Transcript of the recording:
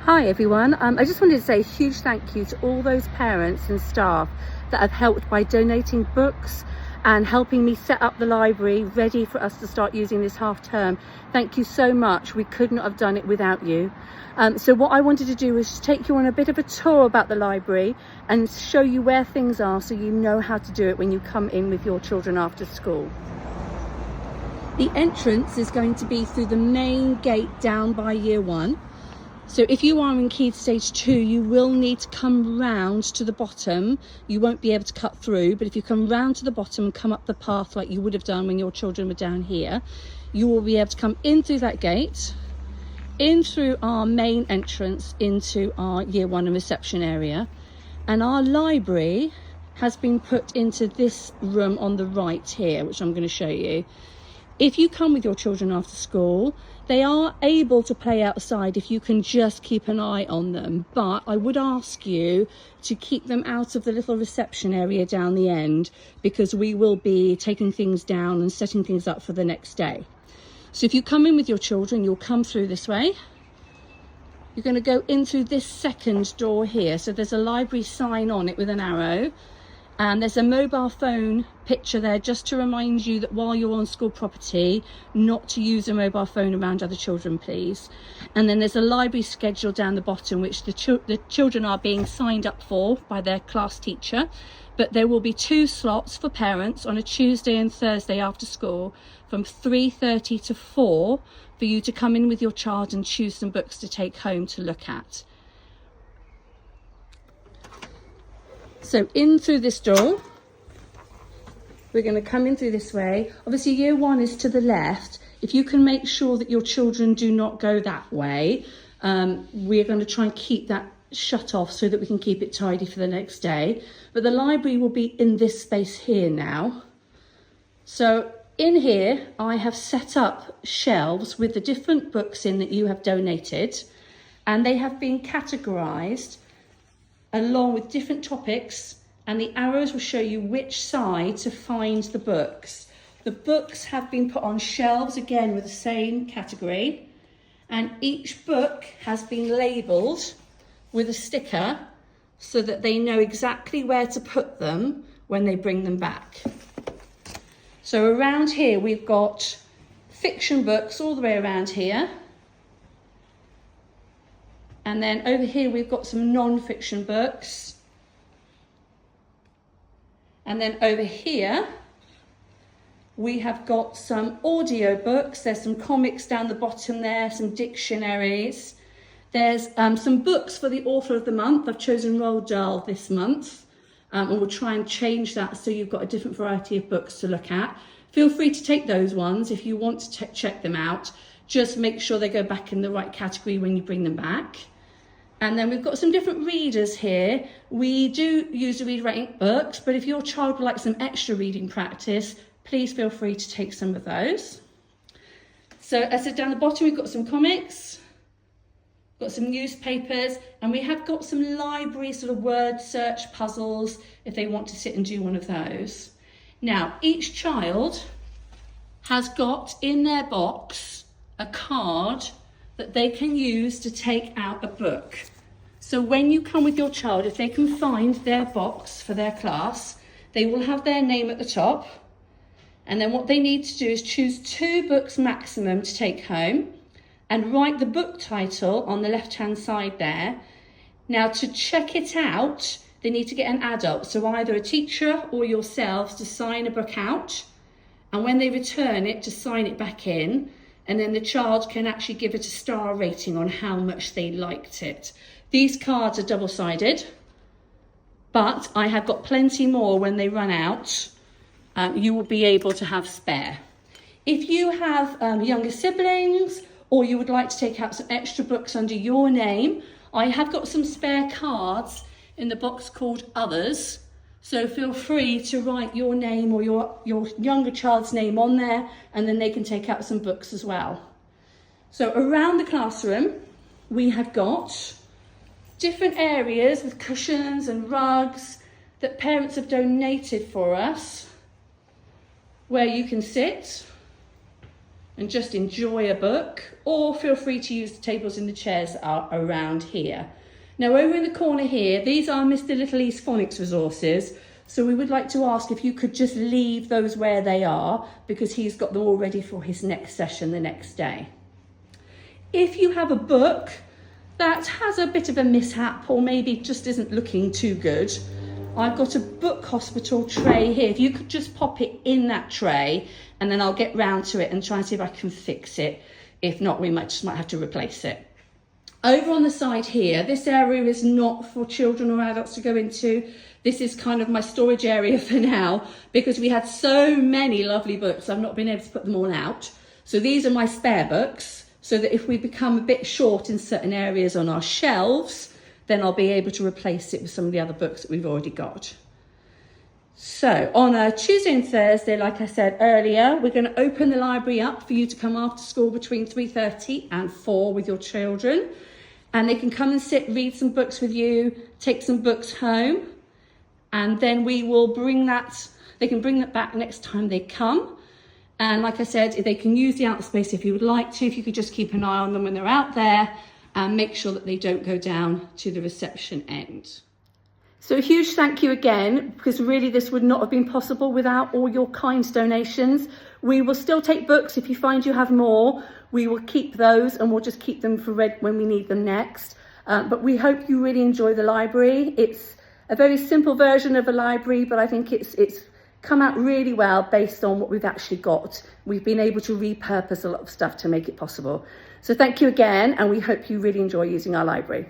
Hi everyone, I just wanted to say a huge thank you to all those parents and staff that have helped by donating books and helping me set up the library ready for us to start using this half term. Thank you so much. We could not have done it without you. So what I wanted to do was just take you on a bit of a tour about the library and show you where things are so you know how to do it when you come in with your children after school. The entrance is going to be through the main gate down by year 1. So if you are in Key Stage 2, you will need to come round to the bottom. You won't be able to cut through, but if you come round to the bottom and come up the path like you would have done when your children were down here, you will be able to come in through that gate, in through our main entrance into our year 1 and reception area. And our library has been put into this room on the right here, which I'm going to show you. If you come with your children after school, they are able to play outside if you can just keep an eye on them. But I would ask you to keep them out of the little reception area down the end, because we will be taking things down and setting things up for the next day. So if you come in with your children, you'll come through this way. You're going to go in through this second door here. So there's a library sign on it with an arrow. And there's a mobile phone picture there just to remind you that while you're on school property, not to use a mobile phone around other children, please. And then there's a library schedule down the bottom, which the children are being signed up for by their class teacher. But there will be 2 slots for parents on a Tuesday and Thursday after school from 3:30 to 4 for you to come in with your child and choose some books to take home to look at. So in through this door, we're going to come in through this way. Obviously year 1 is to the left. If you can make sure that your children do not go that way, we're going to try and keep that shut off so that we can keep it tidy for the next day. But the library will be in this space here now. So in here, I have set up shelves with the different books in that you have donated, and they have been categorised along with different topics, and the arrows will show you which side to find the books. The books have been put on shelves again with the same category, and each book has been labelled with a sticker so that they know exactly where to put them when they bring them back. So around here we've got fiction books all the way around here. And then over here, we've got some non-fiction books. And then over here, we have got some audio books. There's some comics down the bottom there, some dictionaries. There's some books for the author of the month. I've chosen Roald Dahl this month. And we'll try and change that so you've got a different variety of books to look at. Feel free to take those ones if you want to check them out. Just make sure they go back in the right category when you bring them back. And then we've got some different readers here. We do use the Read Write Ink books, but if your child would like some extra reading practice, please feel free to take some of those. So as I said, down the bottom, we've got some comics, got some newspapers, and we have got some library sort of word search puzzles if they want to sit and do one of those. Now, each child has got in their box a card that they can use to take out a book. So when you come with your child, if they can find their box for their class, they will have their name at the top. And then what they need to do is choose 2 books maximum to take home and write the book title on the left-hand side there. Now to check it out, they need to get an adult, so either a teacher or yourselves, to sign a book out. And when they return it, to sign it back in. And then the child can actually give it a star rating on how much they liked it. These cards are double-sided, but I have got plenty more when they run out. You will be able to have spare. If you have younger siblings, or you would like to take out some extra books under your name, I have got some spare cards in the box called Others. So feel free to write your name or your younger child's name on there, and then they can take out some books as well. So around the classroom, we have got different areas with cushions and rugs that parents have donated for us, where you can sit and just enjoy a book, or feel free to use the tables and the chairs that are around here. Now over in the corner here, these are Mr. Little East Phonics resources. So we would like to ask if you could just leave those where they are, because he's got them all ready for his next session the next day. If you have a book that has a bit of a mishap or maybe just isn't looking too good, I've got a book hospital tray here. If you could just pop it in that tray, and then I'll get round to it and try and see if I can fix it. If not, we might have to replace it. Over on the side here, this area is not for children or adults to go into. This is kind of my storage area for now, because we had so many lovely books, I've not been able to put them all out. So these are my spare books, so that if we become a bit short in certain areas on our shelves, then I'll be able to replace it with some of the other books that we've already got. So on a Tuesday and Thursday, like I said earlier, we're going to open the library up for you to come after school between 3:30 and 4 with your children. And they can come and sit, read some books with you, take some books home. And then we will they can bring that back next time they come. And like I said, they can use the outer space if you would like to. If you could just keep an eye on them when they're out there, and make sure that they don't go down to the reception end. So a huge thank you again, because really this would not have been possible without all your kind donations. We will still take books. If you find you have more, we will keep those, and we'll just keep them for when we need them next. But we hope you really enjoy the library. It's a very simple version of a library, but I think it's come out really well based on what we've actually got. We've been able to repurpose a lot of stuff to make it possible. So thank you again, and we hope you really enjoy using our library.